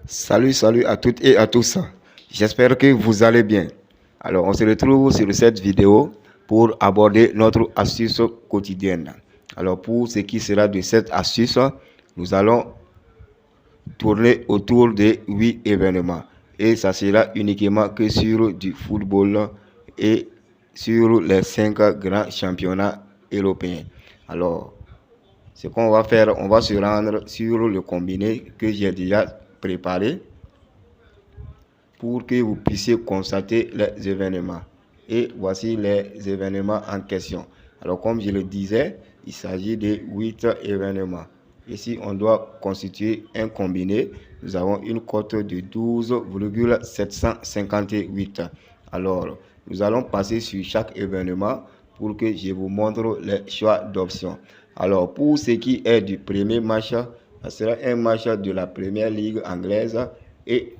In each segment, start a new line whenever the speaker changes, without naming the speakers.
Salut à toutes et à tous. J'espère que vous allez bien. Alors, on se retrouve sur cette vidéo pour aborder notre astuce quotidienne. Alors, pour ce qui sera de cette astuce, nous allons tourner autour de 8 événements. Et ça sera uniquement que sur du football et sur les 5 grands championnats européens. Alors, ce qu'on va faire, on va se rendre sur le combiné que j'ai déjà préparé pour que vous puissiez constater les événements. Et voici les événements en question. Alors, comme je le disais, il s'agit de 8 événements. Ici, on doit constituer un combiné. Nous avons une cote de 12,758. Alors, nous allons passer sur chaque événement pour que je vous montre les choix d'options. Alors, pour ce qui est du premier match, ce sera un match de la Première Ligue anglaise et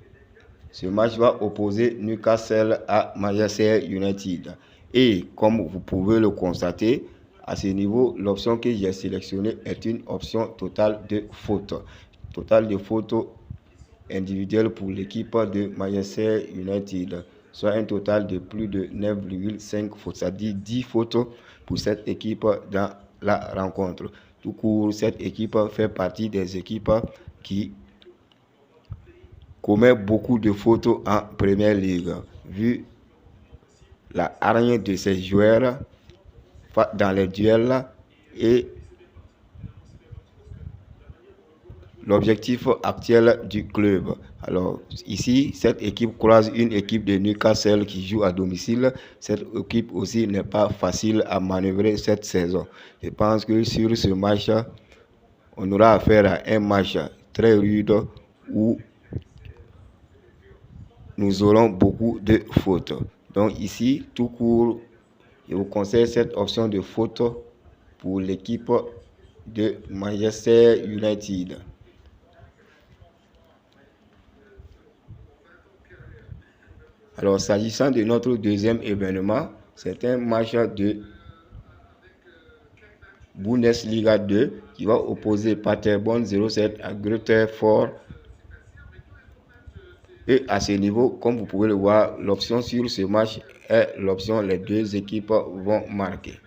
ce match va opposer Newcastle à Manchester United. Et comme vous pouvez le constater, à ce niveau, l'option que j'ai sélectionnée est une option totale de faute. Total de faute individuelle pour l'équipe de Manchester United. Soit un total de plus de 9,5 fautes, c'est-à-dire 10 fautes pour cette équipe dans la rencontre. Tout court, cette équipe fait partie des équipes qui commet beaucoup de fautes en Première Ligue, vu la hargne de ses joueurs dans les duels et l'objectif actuel du club. Alors ici, cette équipe croise une équipe de Newcastle qui joue à domicile. Cette équipe aussi n'est pas facile à manœuvrer cette saison. Je pense que sur ce match, on aura affaire à un match très rude où nous aurons beaucoup de fautes. Donc ici, tout court, je vous conseille cette option de faute pour l'équipe de Manchester United. Alors, s'agissant de notre deuxième événement, c'est un match de Bundesliga 2 qui va opposer Paderborn 07 à Greuther Fürth. Et à ce niveau, comme vous pouvez le voir, l'option sur ce match est l'option les deux équipes vont marquer.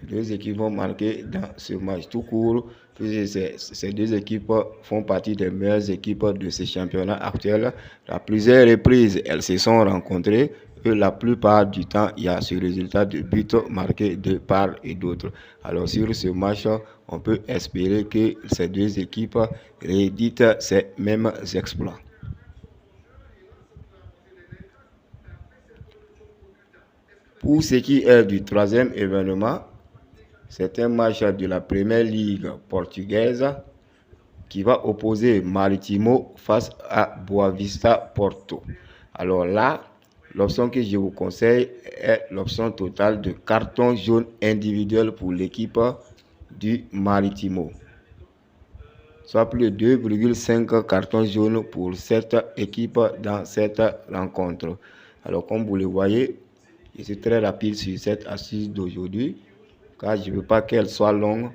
Les deux équipes vont marquer dans ce match tout court. Ces deux équipes font partie des meilleures équipes de ce championnat actuel. À plusieurs reprises, elles se sont rencontrées. Et la plupart du temps, il y a ce résultat de but marqué de part et d'autre. Alors sur ce match, on peut espérer que ces deux équipes rééditent ces mêmes exploits. Pour ce qui est du troisième événement, c'est un match de la Première Ligue portugaise qui va opposer Maritimo face à Boavista Porto. Alors là, l'option que je vous conseille est l'option totale de carton jaune individuel pour l'équipe du Maritimo. Soit plus de 2,5 cartons jaunes pour cette équipe dans cette rencontre. Alors comme vous le voyez, je suis très rapide sur cette astuce d'aujourd'hui car je ne veux pas qu'elle soit longue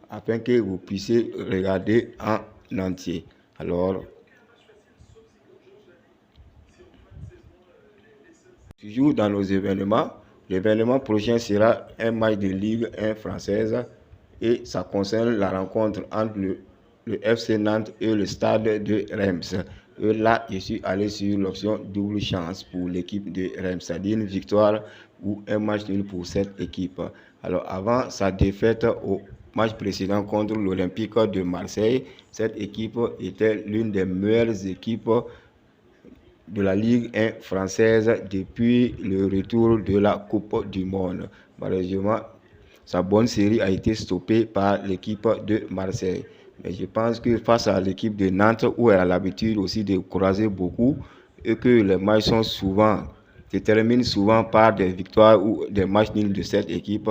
afin que vous puissiez regarder en entier. Alors, toujours dans nos événements, l'événement prochain sera un match de Ligue 1 française et ça concerne la rencontre entre le FC Nantes et le Stade de Reims. Et là, je suis allé sur l'option double chance pour l'équipe de Reims, c'est-à-dire une victoire ou un match nul pour cette équipe. Alors, avant sa défaite au match précédent contre l'Olympique de Marseille, cette équipe était l'une des meilleures équipes de la Ligue 1 française depuis le retour de la Coupe du Monde. Malheureusement, sa bonne série a été stoppée par l'équipe de Marseille. Mais je pense que face à l'équipe de Nantes, où elle a l'habitude aussi de croiser beaucoup, et que les matchs sont souvent, se terminent souvent par des victoires ou des matchs nuls de cette équipe,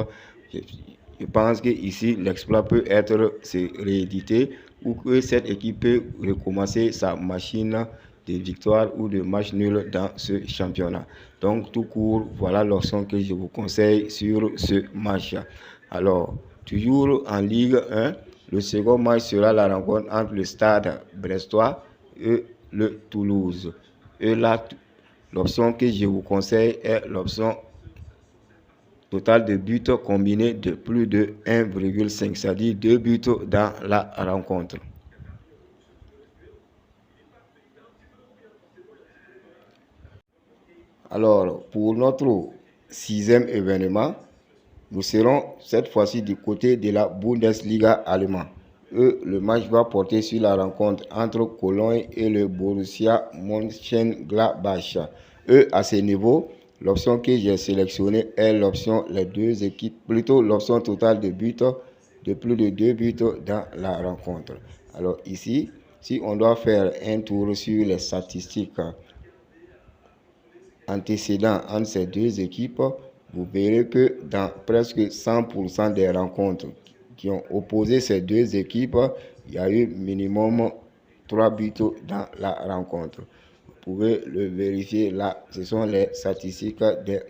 je pense qu'ici, l'exploit peut être réédité ou que cette équipe peut recommencer sa machine de victoire ou de match nul dans ce championnat. Donc, tout court, voilà l'option que je vous conseille sur ce match. Alors, toujours en Ligue 1, Le second match sera la rencontre entre le Stade brestois et le Toulouse. Et là, l'option que je vous conseille est l'option total de buts combinés de plus de 1,5, c'est-à-dire 2 buts dans la rencontre. Alors, pour notre 6e événement, nous serons cette fois-ci du côté de la Bundesliga allemande. Le match va porter sur la rencontre entre Cologne et le Borussia Mönchengladbach. À ce niveau, l'option que j'ai sélectionnée est l'option les deux équipes, plutôt l'option totale de buts, de plus de 2 buts dans la rencontre. Alors ici, si on doit faire un tour sur les statistiques antécédents entre ces deux équipes, vous verrez que dans presque 100% des rencontres qui ont opposé ces deux équipes, il y a eu minimum 3 buts dans la rencontre. Vous pouvez le vérifier là, ce sont les statistiques des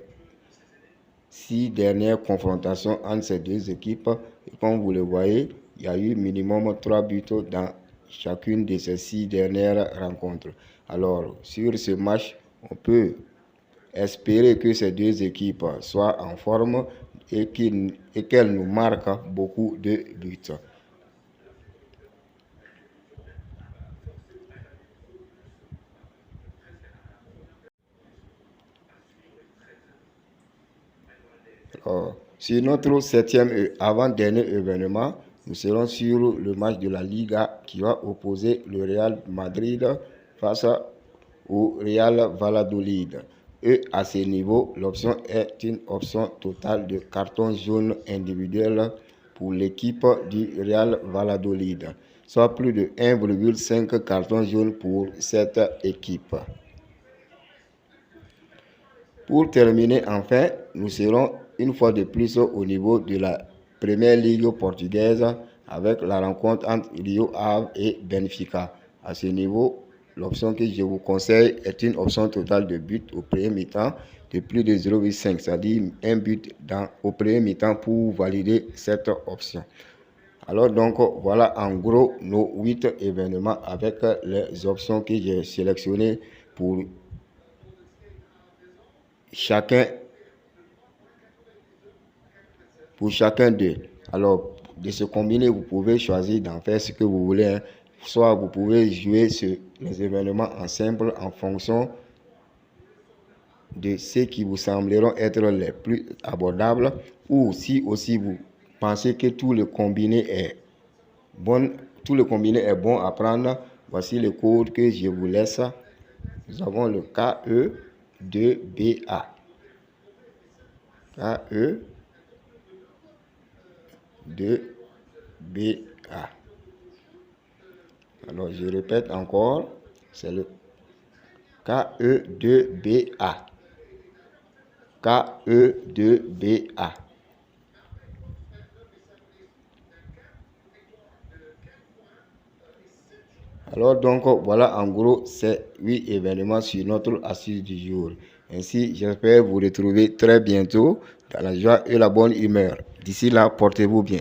6 dernières confrontations entre ces deux équipes. Et comme vous le voyez, il y a eu minimum 3 buts dans chacune de ces 6 dernières rencontres. Alors, sur ce match, on peut espérer que ces deux équipes soient en forme et qu'elles nous marquent beaucoup de buts. Alors, sur notre 7e et avant-dernier événement, nous serons sur le match de la Liga qui va opposer le Real Madrid face au Real Valladolid. Et à ce niveau, l'option est une option totale de carton jaune individuel pour l'équipe du Real Valladolid, soit plus de 1,5 carton jaune pour cette équipe. Pour terminer, enfin, nous serons une fois de plus au niveau de la Première Ligue portugaise avec la rencontre entre Rio Ave et Benfica. À ce niveau, l'option que je vous conseille est une option totale de but au premier mi-temps de plus de 0,5, c'est-à-dire un but au premier mi-temps pour valider cette option. Alors donc, voilà en gros nos 8 événements avec les options que j'ai sélectionnées pour chacun d'eux. Alors, de se combiner, vous pouvez choisir d'en faire ce que vous voulez. Soit vous pouvez jouer sur les événements en simple en fonction de ceux qui vous sembleront être les plus abordables, ou si aussi vous pensez que tout le combiné est bon à prendre. Voici le code que je vous laisse. Nous avons le KE2BA. KE2BA. Alors, je répète encore, c'est le KE2BA. KE2BA. Alors donc, voilà en gros ces 8 événements sur notre astuce du jour. Ainsi, j'espère vous retrouver très bientôt dans la joie et la bonne humeur. D'ici là, portez-vous bien.